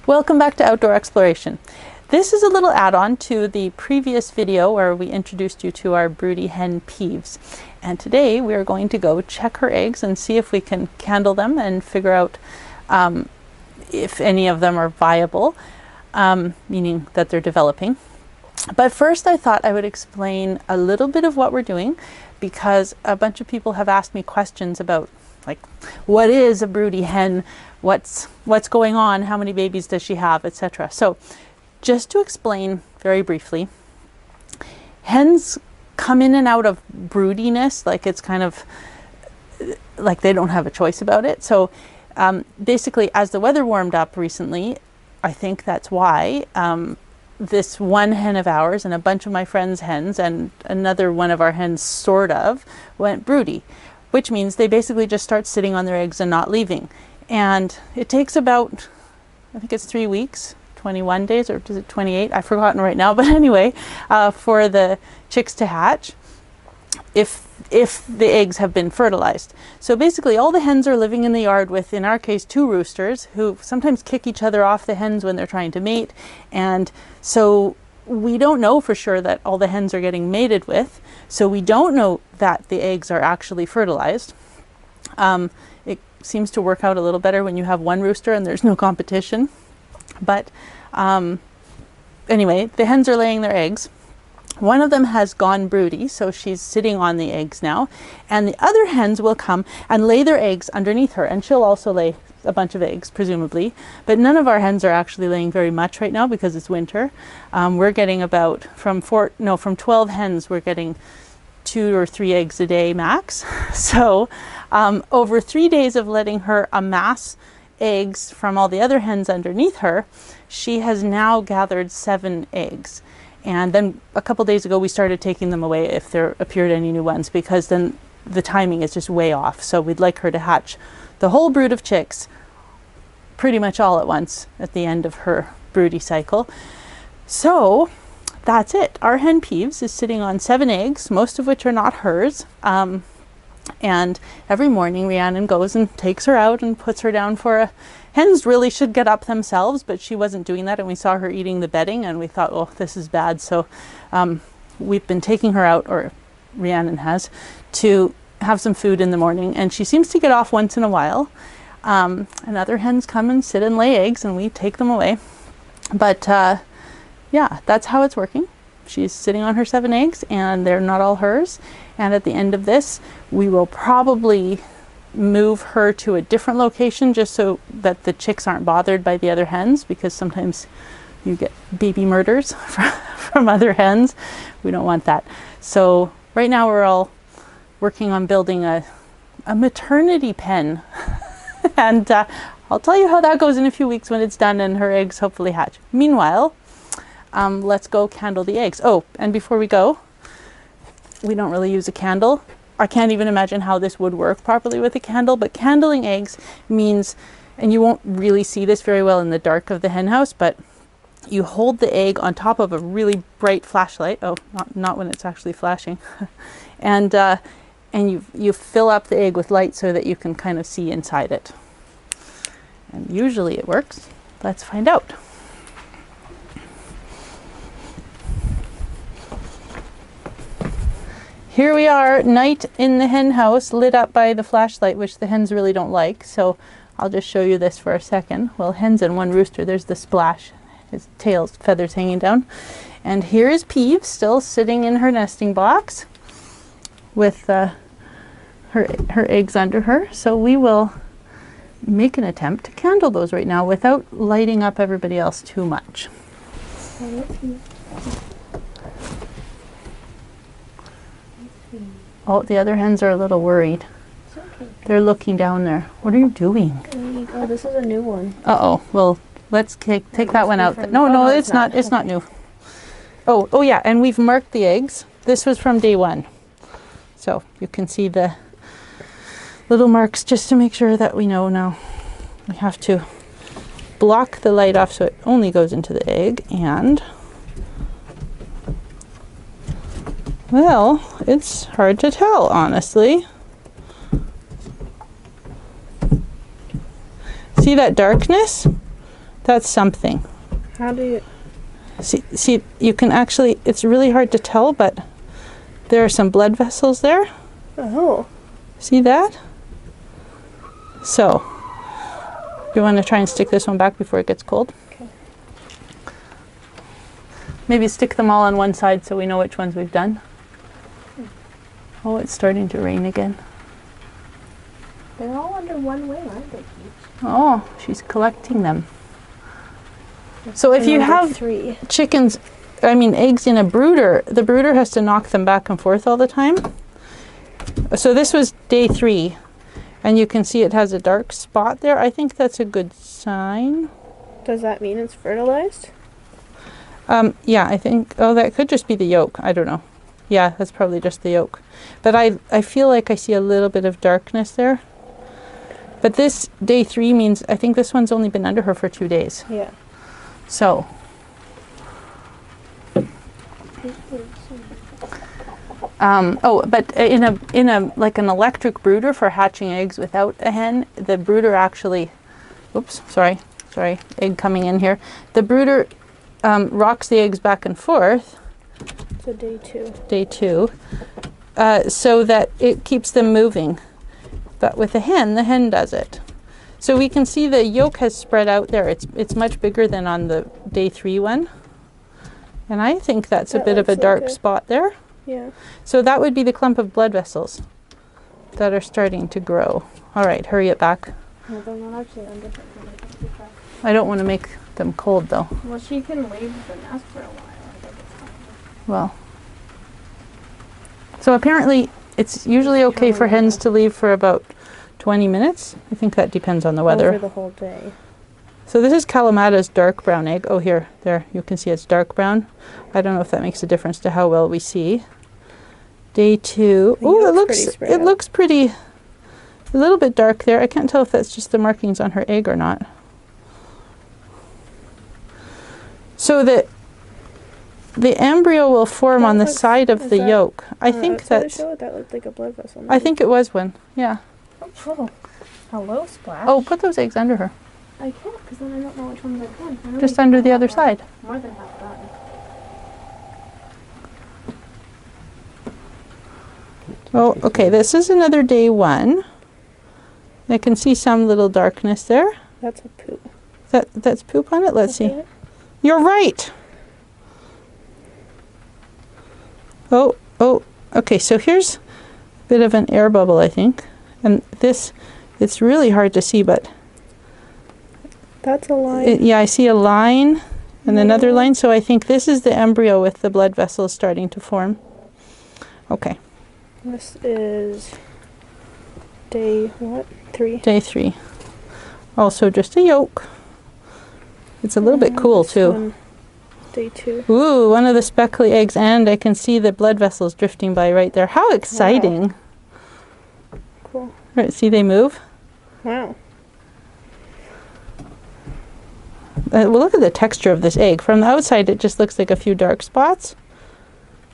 Welcome back to Outdoor Exploration. This is a little add-on to the previous video where we introduced you to our Broody Hen Peeves. And today we are going to go check her eggs and see if we can candle them and figure out if any of them are viable, meaning that they're developing. But first I thought I would explain a little bit of what we're doing, because a bunch of people have asked me questions about, like, what is a broody hen? What's going on? How many babies does she have, etc. So just to explain very briefly, hens come in and out of broodiness, like it's kind of like they don't have a choice about it. So basically, as the weather warmed up recently, I think that's why this one hen of ours and a bunch of my friends' hens and another one of our hens sort of went broody, which means they basically just start sitting on their eggs and not leaving. And it takes about, I think it's 3 weeks, 21 days, or is it 28? I've forgotten right now. But anyway, for the chicks to hatch, if the eggs have been fertilized. So basically all the hens are living in the yard with, in our case, 2 roosters who sometimes kick each other off the hens when they're trying to mate. And so we don't know for sure that all the hens are getting mated with. So we don't know that the eggs are actually fertilized. It seems to work out a little better when you have one rooster and there's no competition. But anyway, the hens are laying their eggs. One of them has gone broody, so she's sitting on the eggs now, and the other hens will come and lay their eggs underneath her, and she'll also lay a bunch of eggs, presumably. But none of our hens are actually laying very much right now because it's winter. We're getting about, from 12 hens, we're getting 2 or 3 eggs a day max. So over 3 days of letting her amass eggs from all the other hens underneath her, she has now gathered 7 eggs. And then a couple days ago we started taking them away if there appeared any new ones, because then the timing is just way off. So we'd like her to hatch the whole brood of chicks pretty much all at once at the end of her broody cycle. So that's it. Our hen Peeves is sitting on 7 eggs, most of which are not hers. And every morning Rhiannon goes and takes her out and puts her down for a... Hens really should get up themselves, but she wasn't doing that, and we saw her eating the bedding and we thought, oh, this is bad. So we've been taking her out, or Rhiannon has, to have some food in the morning, and she seems to get off once in a while. And other hens come and sit and lay eggs and we take them away. But yeah, that's how it's working. She's sitting on her 7 eggs and they're not all hers. And at the end of this, we will probably move her to a different location just so that the chicks aren't bothered by the other hens, because sometimes you get baby murders from other hens. We don't want that. So right now we're all working on building a maternity pen. And I'll tell you how that goes in a few weeks when it's done and her eggs hopefully hatch. Meanwhile, let's go candle the eggs. Oh, and before we go, we don't really use a candle. I can't even imagine how this would work properly with a candle, but candling eggs means, and you won't really see this very well in the dark of the hen house, but you hold the egg on top of a really bright flashlight. Oh, not when it's actually flashing. And you fill up the egg with light so that you can kind of see inside it. And usually it works. Let's find out. Here we are, night in the hen house, lit up by the flashlight, which the hens really don't like. So I'll just show you this for a second. Well, hens and one rooster, there's the splash, his tail's feathers hanging down. And here is Peeves still sitting in her nesting box with her eggs under her. So we will make an attempt to candle those right now without lighting up everybody else too much. Oh, the other hens are a little worried. It's okay. They're looking down there. What are you doing? Oh, this is a new one. Uh-oh. Well, let's take that one out. No, it's not. It's not new. Oh, yeah. And we've marked the eggs. This was from day 1. So you can see the little marks just to make sure that we know now. We have to block the light off so it only goes into the egg, and... well, it's hard to tell, honestly. See that darkness? That's something. How do you... See, you can actually, it's really hard to tell, but there are some blood vessels there. Oh. See that? So, you want to try and stick this one back before it gets cold? Okay. Maybe stick them all on one side so we know which ones we've done. Oh, it's starting to rain again. They're all under one wing, aren't they? Oh, she's collecting them. So if you have chickens, eggs in a brooder, the brooder has to knock them back and forth all the time. So this was day 3, and you can see it has a dark spot there. I think that's a good sign. Does that mean it's fertilized? Yeah, I think, oh, that could just be the yolk. I don't know. Yeah, that's probably just the yolk. But I feel like I see a little bit of darkness there. But this day 3 means, I think this one's only been under her for 2 days. Yeah. So. But in a like an electric brooder for hatching eggs without a hen, the brooder actually, egg coming in here. The brooder rocks the eggs back and forth. So day 2. Day 2, so that it keeps them moving. But with the hen does it. So we can see the yolk has spread out there. It's much bigger than on the day 3 one. And I think that's a bit of a dark spot there. Yeah. So that would be the clump of blood vessels that are starting to grow. All right, hurry it back. No, they're not actually under her. I don't want to make them cold though. Well, she can leave the nest for a while. I think it's fine. Well. So apparently it's usually okay for hens to leave for about 20 minutes. I think that depends on the weather. Over the whole day. So this is Kalamata's dark brown egg. Oh, there, you can see it's dark brown. I don't know if that makes a difference to how well we see. Day 2. Oh, it looks pretty, a little bit dark there. I can't tell if that's just the markings on her egg or not. So the embryo will form on the side of the yolk. I think that's. That looked like a blood vessel. I think it was one. Yeah. Oh, hello, Splash. Oh, put those eggs under her. I can't, because then I don't know which ones I've done. Just under the other side. More than half done. Oh, okay. This is another day 1. I can see some little darkness there. That's a poop. That's poop on it? Let's see. You're right. Oh, okay. So here's a bit of an air bubble, I think. And this, it's really hard to see, but. That's a line. Yeah, I see a line and another line. So I think this is the embryo with the blood vessels starting to form. Okay. This is day what? 3? Day 3. Also just a yolk. It's a little bit cool too. Day 2. Ooh, one of the speckly eggs, and I can see the blood vessels drifting by right there. How exciting. Wow. Cool. Right, see they move? Wow. Well, look at the texture of this egg. From the outside, it just looks like a few dark spots.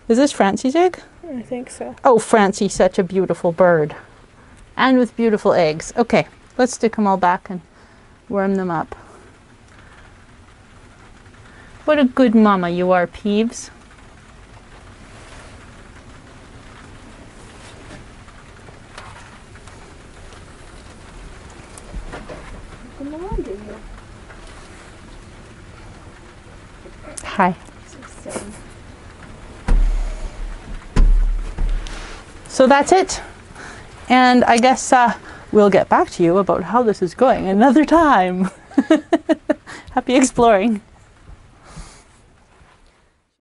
Is this Francie's egg? I think so. Oh, Francie, such a beautiful bird. And with beautiful eggs. Okay, let's stick them all back and warm them up. What a good mama you are, Peeves. Hi. So that's it. And I guess we'll get back to you about how this is going another time. Happy exploring.